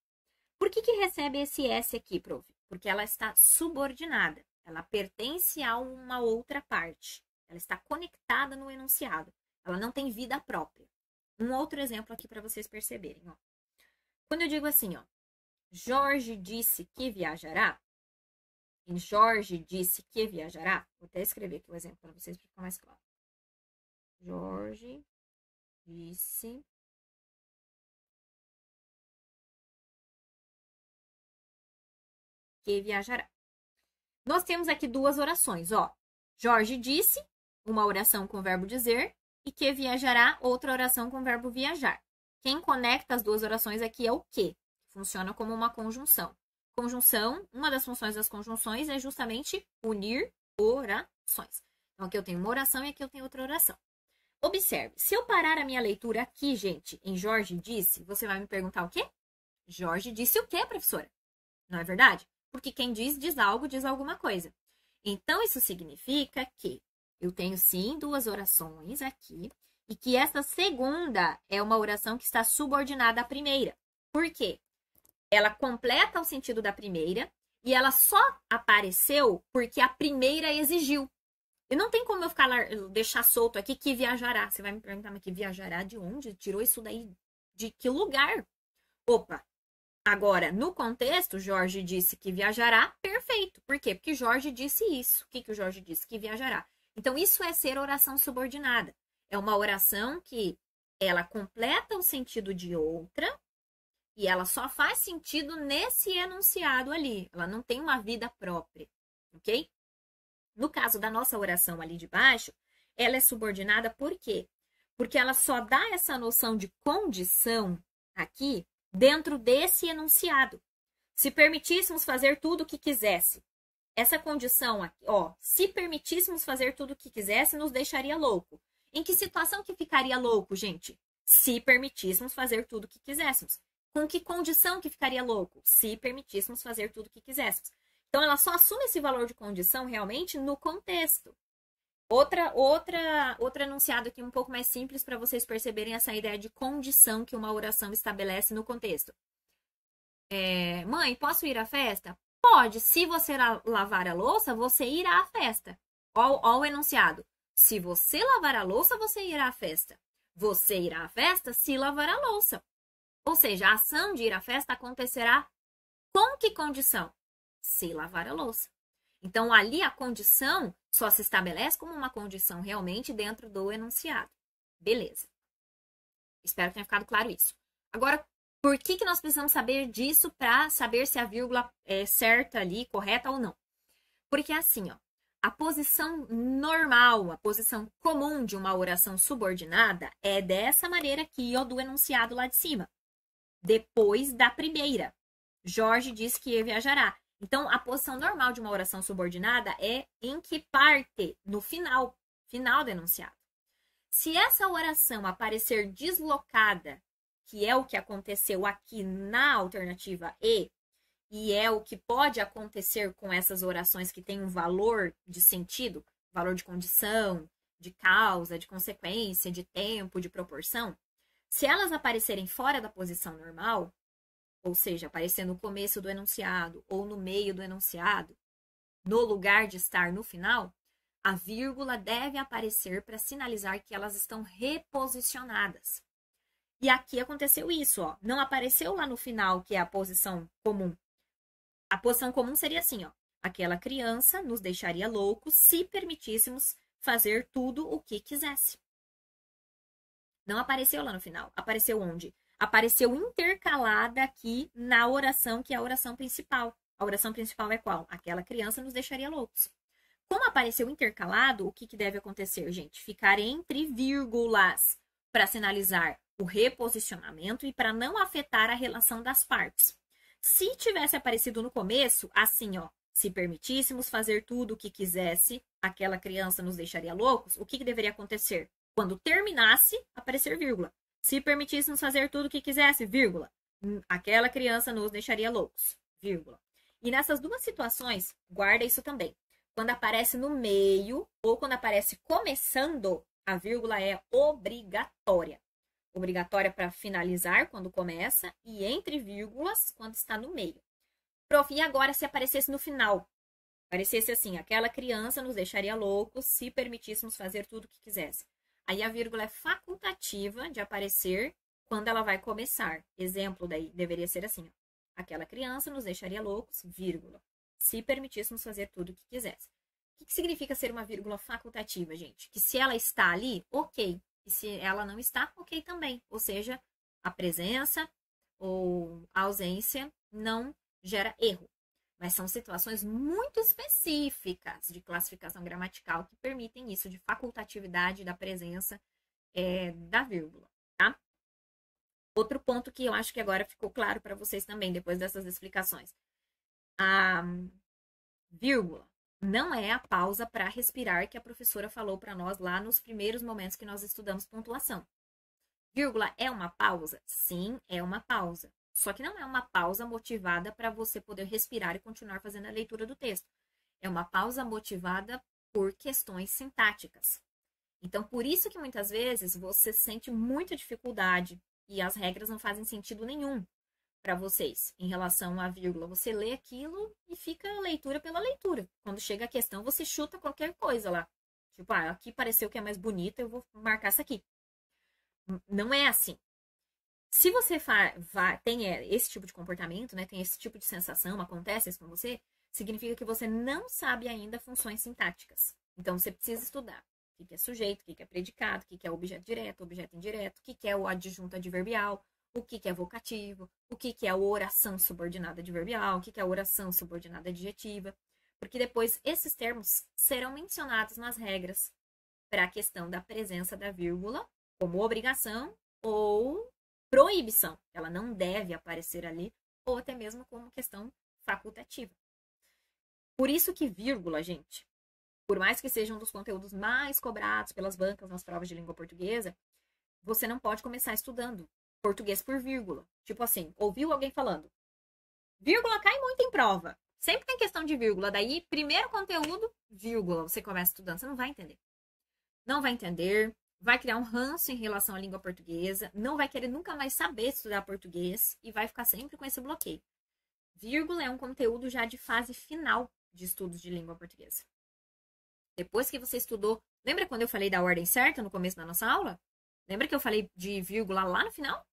A: Por que recebe esse S aqui, prof? Porque ela está subordinada. Ela pertence a uma outra parte. Ela está conectada no enunciado. Ela não tem vida própria. Um outro exemplo aqui para vocês perceberem, ó. Quando eu digo assim, ó, Jorge disse que viajará, em Jorge disse que viajará, vou até escrever aqui o exemplo para vocês para ficar mais claro. Jorge disse que viajará. Nós temos aqui duas orações, ó. Jorge disse, uma oração com o verbo dizer, e que viajará, outra oração com o verbo viajar. Quem conecta as duas orações aqui é o que. Funciona como uma conjunção. Conjunção, uma das funções das conjunções é justamente unir orações. Então, aqui eu tenho uma oração e aqui eu tenho outra oração. Observe, se eu parar a minha leitura aqui, gente, em Jorge disse, você vai me perguntar o quê? Jorge disse o quê, professora? Não é verdade? Porque quem diz algo, diz alguma coisa. Então, isso significa que eu tenho, sim, duas orações aqui, e que essa segunda é uma oração que está subordinada à primeira. Por quê? Ela completa o sentido da primeira, e ela só apareceu porque a primeira exigiu. E não tem como eu deixar solto aqui que viajará. Você vai me perguntar, mas que viajará de onde? Tirou isso daí de que lugar? Opa! Agora, no contexto, Jorge disse que viajará, perfeito. Por quê? Porque Jorge disse isso. O que o Jorge disse? Que viajará. Então, isso é ser oração subordinada. É uma oração que ela completa o sentido de outra e ela só faz sentido nesse enunciado ali. Ela não tem uma vida própria, ok? No caso da nossa oração ali de baixo, ela é subordinada por quê? Porque ela só dá essa noção de condição aqui dentro desse enunciado. Se permitíssemos fazer tudo o que quisesse. Essa condição aqui, ó, se permitíssemos fazer tudo o que quisesse, nos deixaria louco. Em que situação que ficaria louco, gente? Se permitíssemos fazer tudo o que quiséssemos. Com que condição que ficaria louco? Se permitíssemos fazer tudo o que quiséssemos. Então, ela só assume esse valor de condição realmente no contexto. Outro enunciado aqui um pouco mais simples para vocês perceberem essa ideia de condição que uma oração estabelece no contexto. Mãe, posso ir à festa? Pode. Se você lavar a louça, você irá à festa. Ó o enunciado. Se você lavar a louça, você irá à festa. Você irá à festa se lavar a louça. Ou seja, a ação de ir à festa acontecerá com que condição? Se lavar a louça. Então, ali a condição só se estabelece como uma condição realmente dentro do enunciado. Beleza. Espero que tenha ficado claro isso. Agora, por que nós precisamos saber disso para saber se a vírgula é certa ali, correta ou não? Porque assim, ó, a posição normal, a posição comum de uma oração subordinada é dessa maneira aqui, ó, do enunciado lá de cima. Depois da primeira. Jorge disse que viajará. Então, a posição normal de uma oração subordinada é em que parte no final do enunciado. Se essa oração aparecer deslocada, que é o que aconteceu aqui na alternativa E é o que pode acontecer com essas orações que têm um valor de sentido, valor de condição, de causa, de consequência, de tempo, de proporção, se elas aparecerem fora da posição normal, ou seja, aparecer no começo do enunciado ou no meio do enunciado, no lugar de estar no final, a vírgula deve aparecer para sinalizar que elas estão reposicionadas. E aqui aconteceu isso, ó. Não apareceu lá no final, que é a posição comum. A posição comum seria assim, ó. Aquela criança nos deixaria loucos se permitíssemos fazer tudo o que quisesse. Não apareceu lá no final. Apareceu onde? Apareceu intercalada aqui na oração, que é a oração principal. A oração principal é qual? Aquela criança nos deixaria loucos. Como apareceu intercalado, o que deve acontecer, gente? Ficar entre vírgulas para sinalizar o reposicionamento e para não afetar a relação das partes. Se tivesse aparecido no começo, assim, ó, se permitíssemos fazer tudo o que quisesse, aquela criança nos deixaria loucos, o que deveria acontecer? Quando terminasse, aparecer vírgula. Se permitíssemos fazer tudo o que quisesse, vírgula. Aquela criança nos deixaria loucos, vírgula. E nessas duas situações, guarda isso também. Quando aparece no meio ou quando aparece começando, a vírgula é obrigatória. Obrigatória para finalizar quando começa e entre vírgulas quando está no meio. Prof, e agora se aparecesse no final? Aparecesse assim, aquela criança nos deixaria loucos se permitíssemos fazer tudo o que quisesse. Aí a vírgula é facultativa de aparecer quando ela vai começar. Exemplo daí deveria ser assim, ó. Aquela criança nos deixaria loucos, vírgula, se permitíssemos fazer tudo o que quisesse. O que significa ser uma vírgula facultativa, gente? Que se ela está ali, ok. E se ela não está, ok também. Ou seja, a presença ou a ausência não gera erro. Mas são situações muito específicas de classificação gramatical que permitem isso, de facultatividade da presença da vírgula, tá? Outro ponto que eu acho que agora ficou claro para vocês também, depois dessas explicações. A vírgula não é a pausa para respirar que a professora falou para nós lá nos primeiros momentos que nós estudamos pontuação. Vírgula é uma pausa? Sim, é uma pausa. Só que não é uma pausa motivada para você poder respirar e continuar fazendo a leitura do texto. É uma pausa motivada por questões sintáticas. Então, por isso que muitas vezes você sente muita dificuldade e as regras não fazem sentido nenhum para vocês em relação à vírgula. Você lê aquilo e fica a leitura pela leitura. Quando chega a questão, você chuta qualquer coisa lá. Tipo, aqui pareceu que é mais bonita, eu vou marcar essa aqui. Não é assim. Se você tem esse tipo de comportamento, né, tem esse tipo de sensação, acontece isso com você, significa que você não sabe ainda funções sintáticas. Então, você precisa estudar o que é sujeito, o que é predicado, o que é objeto direto, objeto indireto, o que é o adjunto adverbial, o que é vocativo, o que é a oração subordinada adverbial, o que é a oração subordinada adjetiva, porque depois esses termos serão mencionados nas regras para a questão da presença da vírgula como obrigação ou proibição. Ela não deve aparecer ali, ou até mesmo como questão facultativa. Por isso que vírgula, gente, por mais que seja um dos conteúdos mais cobrados pelas bancas nas provas de língua portuguesa, você não pode começar estudando português por vírgula. Tipo assim, ouviu alguém falando, vírgula cai muito em prova. Sempre tem questão de vírgula. Daí, primeiro conteúdo, vírgula. Você começa estudando, você não vai entender. Não vai entender, vai criar um ranço em relação à língua portuguesa, não vai querer nunca mais saber estudar português e vai ficar sempre com esse bloqueio. Vírgula é um conteúdo já de fase final de estudos de língua portuguesa. Depois que você estudou, lembra quando eu falei da ordem certa no começo da nossa aula? Lembra que eu falei de vírgula lá no final?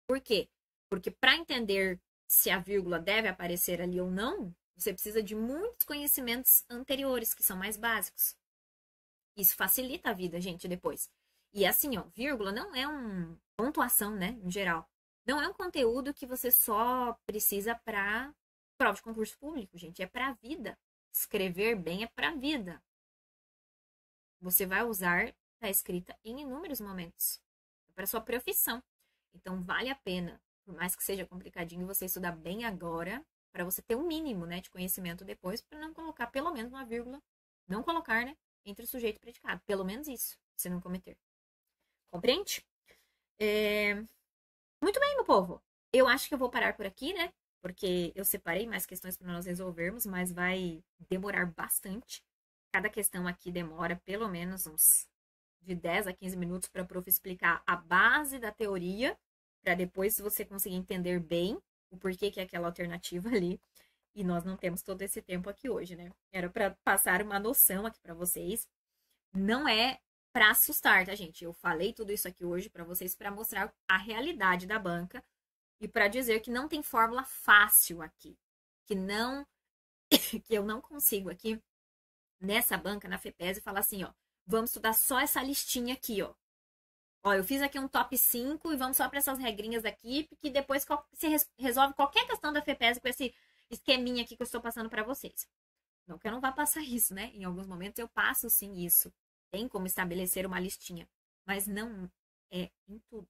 A: Por quê? Porque para entender se a vírgula deve aparecer ali ou não, você precisa de muitos conhecimentos anteriores, que são mais básicos. Isso facilita a vida, gente, depois. E assim, ó, vírgula não é uma pontuação, né, em geral. Não é um conteúdo que você só precisa para prova de concurso público, gente. É para a vida. Escrever bem é para a vida. Você vai usar a escrita em inúmeros momentos. É para sua profissão. Então, vale a pena, por mais que seja complicadinho, você estudar bem agora, para você ter um mínimo, né, de conhecimento depois, para não colocar pelo menos uma vírgula. Não colocar, né, entre o sujeito e o predicado. Pelo menos isso, se não cometer. Compreende? Muito bem, meu povo. Eu acho que eu vou parar por aqui, né? Porque eu separei mais questões para nós resolvermos, mas vai demorar bastante. Cada questão aqui demora pelo menos uns de 10 a 15 minutos para a prof explicar a base da teoria, para depois você conseguir entender bem o porquê que é aquela alternativa ali. E nós não temos todo esse tempo aqui hoje, né? Era para passar uma noção aqui para vocês. Não é para assustar, tá, gente? Eu falei tudo isso aqui hoje para vocês para mostrar a realidade da banca e para dizer que não tem fórmula fácil aqui, que não que eu não consigo aqui nessa banca na FEPES falar assim, ó, vamos estudar só essa listinha aqui, ó. Ó, eu fiz aqui um top 5 e vamos só para essas regrinhas aqui, porque depois se resolve qualquer questão da FEPES com esse esqueminha aqui que eu estou passando para vocês. Não que eu não vá passar isso, né? Em alguns momentos eu passo sim isso. Tem como estabelecer uma listinha, mas não é em tudo.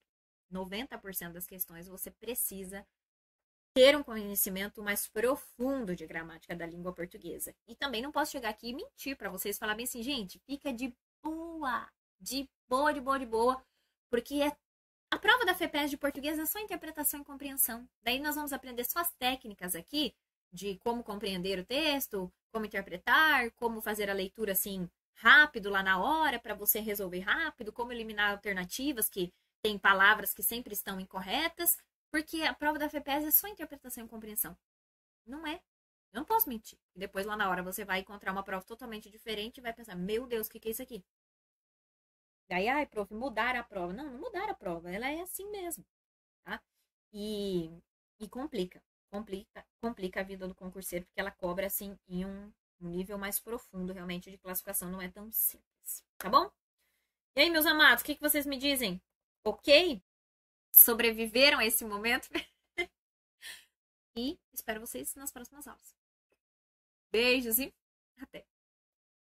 A: 90% das questões você precisa ter um conhecimento mais profundo de gramática da língua portuguesa. E também não posso chegar aqui e mentir para vocês, falar bem assim, gente, fica de boa, de boa, de boa, de boa, porque a prova da FEPES de português é só interpretação e compreensão. Daí nós vamos aprender só as técnicas aqui de como compreender o texto, como interpretar, como fazer a leitura assim rápido lá na hora para você resolver rápido, como eliminar alternativas que tem palavras que sempre estão incorretas, porque a prova da FEPES é só interpretação e compreensão. Não é. Eu não posso mentir. E depois lá na hora você vai encontrar uma prova totalmente diferente e vai pensar, meu Deus, o que é isso aqui? Daí, ai, prof, mudaram a prova. Não, não mudaram a prova. Ela é assim mesmo, tá? E complica a vida do concurseiro, porque ela cobra, assim, em um nível mais profundo, realmente, de classificação. Não é tão simples, tá bom? E aí, meus amados, o que vocês me dizem? Ok? Sobreviveram a esse momento? E espero vocês nas próximas aulas. Beijos e até!